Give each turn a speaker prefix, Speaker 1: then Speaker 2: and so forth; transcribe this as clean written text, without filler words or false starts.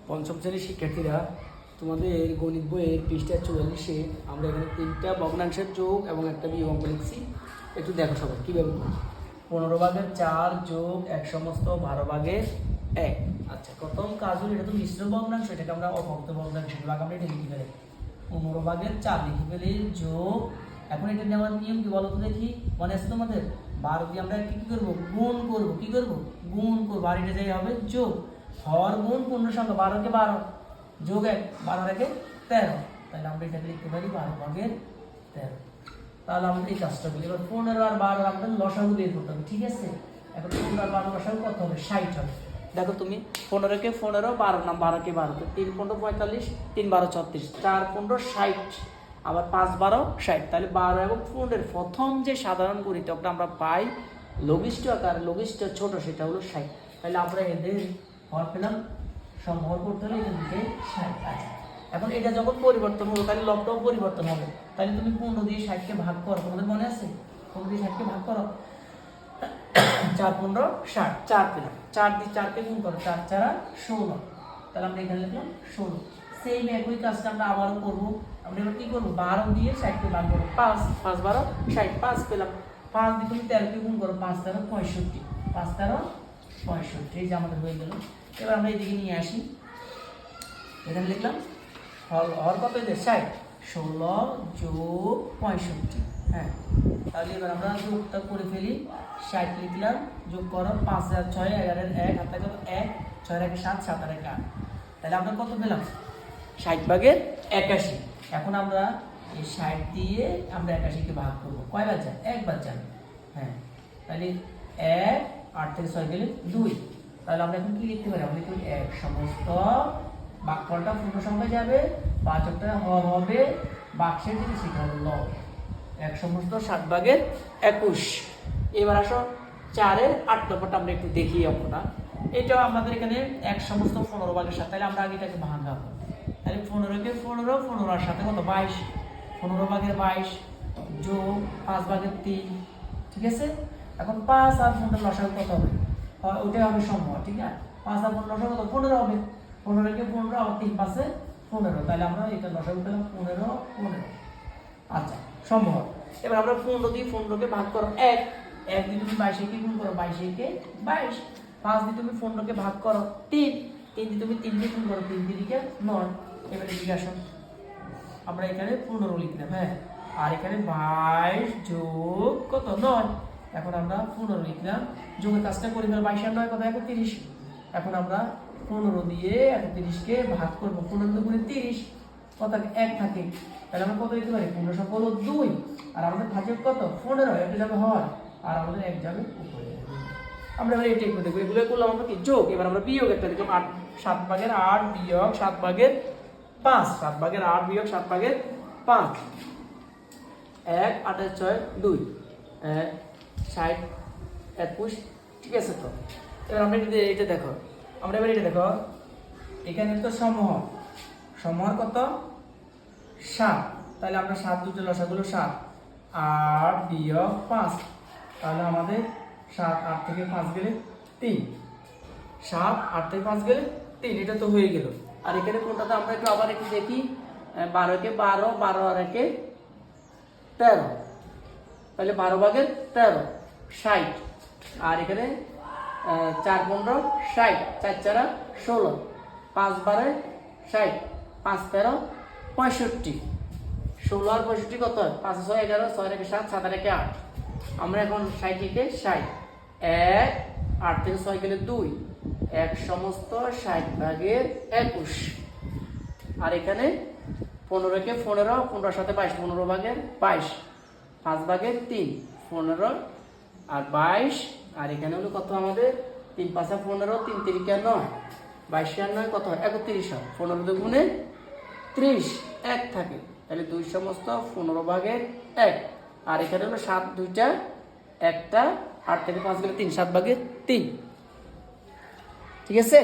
Speaker 1: পঞ্চম শ্রেণীর শিক্ষার্থীরা, তোমাদের গণিত বইয়ের পৃষ্ঠা 44-এ আমরা এখানে 3টা ভগ্নাংশের যোগ এবং একটা বিয়োগ অঙ্ক লিখছি। একটু দেখো সবাই কীভাবে 15/4 যোগ 1 সমস্ত 12/1। আচ্ছা, প্রথম কাজ হলো, এটা তো মিশ্র ভগ্নাংশ, এটাকে আমরা অভক্ত ভগ্নাংশ ভাগ আমরা এটা লিখে ফেলি 15/4 লিখে ফেলি যোগ। এখন এটা নেওয়ার নিয়ম কি বলো তো দেখি, মনে আছে তোমাদের? 12 দিয়ে আমরা কি করবো? গুণ করবো। কি করবো? গুণ করবো। আর এটা যাই হবে যোগ। হর গুণ পূর্ণ সংখ্যা, 12 কে 12 যোগ 1, 12 রেখে 13। তাহলে আমরা এটাকে লিখতে পারি 12/13। তাহলে আমাদের এই কাজটা করি। এবার 15 আর 12 আমাদের লসাগু বের করতে হবে, ঠিক আছে? এখন 15 আর 12 লসাগু কত হবে? 60 হবে। দেখো তুমি 15 কে 15, 12 না 12 কে 12, তো 3 15 45, 3 12 36, 4 15 60, আবার 5 12 60। তাহলে 12 এবং 15 এর প্রথম যে সাধারণ গুণিতকটা আমরা পাই লঘিষ্ঠ আকার, লঘিষ্ঠ ছোট, সেটা হলো 60। তাহলে আমরা এদের হর পেলাম, সমহর করতে হলে এখান থেকে 60 আছে। এখন এটা যখন পরিবর্তন হলো তাহলে লবটাও পরিবর্তন হবে। তাহলে তুমি 15 দিয়ে 60কে ভাগ করো, তোমাদের মনে আছে? 15 দিয়ে 60কে ভাগ করো, 4 15 60, 4 পেলাম। 4 দিয়ে 4কে গুণ করো, 4 4 16। তাহলে আমরা এখানে লিখলাম 16। সেম একই কাজটা আমরা আবারও করবো। আমরা এবার কি করবো? 12 দিয়ে 60কে ভাগ করবো, 5 5 12 60, 5 পেলাম। 5 দিয়ে তুমি 13কে গুণ করো, 5 13 65, 5 13 65। এই যে আমাদের হয়ে গেল। এবার আমরা এইদিকে নিয়ে আসি, এখানে লিখলাম হর কত? 60, 16 যোগ 65। হ্যাঁ, তাহলে এবার আমরা যোগটা করে ফেলি। 60 লিখলাম, যোগ করো 5 আর 6 11 1, হাতে কত? 1, 6 এর 7, 7 আর 8। তাহলে আমরা কত পেলাম? 60/81। এখন আমরা এই 60 দিয়ে আমরা 81কে ভাগ করবো। কয়বার যায়? একবার যাবে। হ্যাঁ, তাহলে 1, 8 থেকে 6 গেলে 2। তাহলে আমরা এখন কি লিখতে পারি? আমরা লিখতে পারি 1 সমস্ত, ভাগফলটা পূর্ণ সংখ্যায় যাবে, 5 অক্ষরে হর হবে, বাক্সের যেটা সেটা হলো লব। 1 সমস্ত 7/21। এবার আসো 4-এর 8 নম্বরটা আমরা একটু দেখি অঙ্কটা। এটাও আমাদের এখানে 1 সমস্ত 15/7। তাহলে আমরা আগে এটাকে ভাঙাবো। তাহলে 15কে 15, 15 আর সাথে কত? 22, 15/22 যোগ 5/3, ঠিক আছে? এখন 5 আর 15 লসাগু কত হবে? ওইটাই হবে সমহর, ঠিক আছে? 5 আর 15 লসাগু কত? 15 হবে। 15কে 15, আবার 3 5-এ 15। তাহলে আমরা এটা লসাগু পেলাম 15 15। আচ্ছা, সমহর। এবার আমরা 15 দিয়ে 15কে ভাগ করো 1, 1 দিয়ে তুমি 22কে গুণ করো, 22কে 22। 5 দিয়ে তুমি 15কে ভাগ করো 3, 3 দিয়ে তুমি 3কে গুণ করো, 3 দিয়ে 9। এবার এদিকে আসো, আমরা এখানে 15 লিখলাম। হ্যাঁ, আর এখানে 22 যোগ কত? 9। এখন আমরা 15 লিখলাম, যোগের কাজটা করে ফেলো। 22 আর 9 কত? 31। এখন আমরা 15 দিয়ে 31কে ভাগ করবো। 15 দুগুণে 30, কত থাকে? 1 থাকে। তাহলে আমরা কত লিখতে পারি? 15 সংখ্যা হলো 2। আর আমাদের ভাজক কত? 15। এটা যাবে হয়, আর আমাদের 1 যাবে উপরে। আমরা এবার এটা একটু দেখবো। এগুলো করলাম আমরা কি? যোগ। এবার আমরা বিয়োগ একটা লিখলাম, 8 7/8 বিয়োগ 7/5, 7/8 বিয়োগ 7/5, 1 8 আর 6 2, 60 21, ঠিক আছে? তো এবার আমরা এটা দেখো, আমরা এবার এটা দেখো, এখানে তো সমহর, সমহর কত? 7। তাহলে আমরা 7 দুটো লসাগুলো 7, 8 বিয়োগ 5। তাহলে আমাদের 7, 8 থেকে 5 গেলে 3, 7 8 থেকে 5 গেলে 3। এটা তো হয়ে গেল। আর এখানে কোনটাতে আমরা একটু আবার একটু দেখি, 12কে 12, 12 আর 1-এ 13। তাহলে 12/13 60। আর এখানে 4 15 60, 4 4 16, 5 12 60, 5 13 65। 16 আর 65 কত হয়? 5 6 11, 6 1 7, 7 1 8। আমরা এখন 60 লিখে 60, 1 8 থেকে 6 গেলে 2, 1 সমস্ত 60/21। আর এখানে 15কে 15, 15 সাথে 22, 15/22, 5/3, 15 আর 22। আর এখানে হলো কত আমাদের? 3 5 15, 3 3 9, 22 আর 9 কত হয়? 31 হয়। 15 দুগুণে 30, 1 থাকে। তাহলে 2 সমস্ত 15/1। আর এখানে হলো 7 2টা, 1টা, 8 থেকে 5 গেলে 3, 7/3, ঠিক আছে?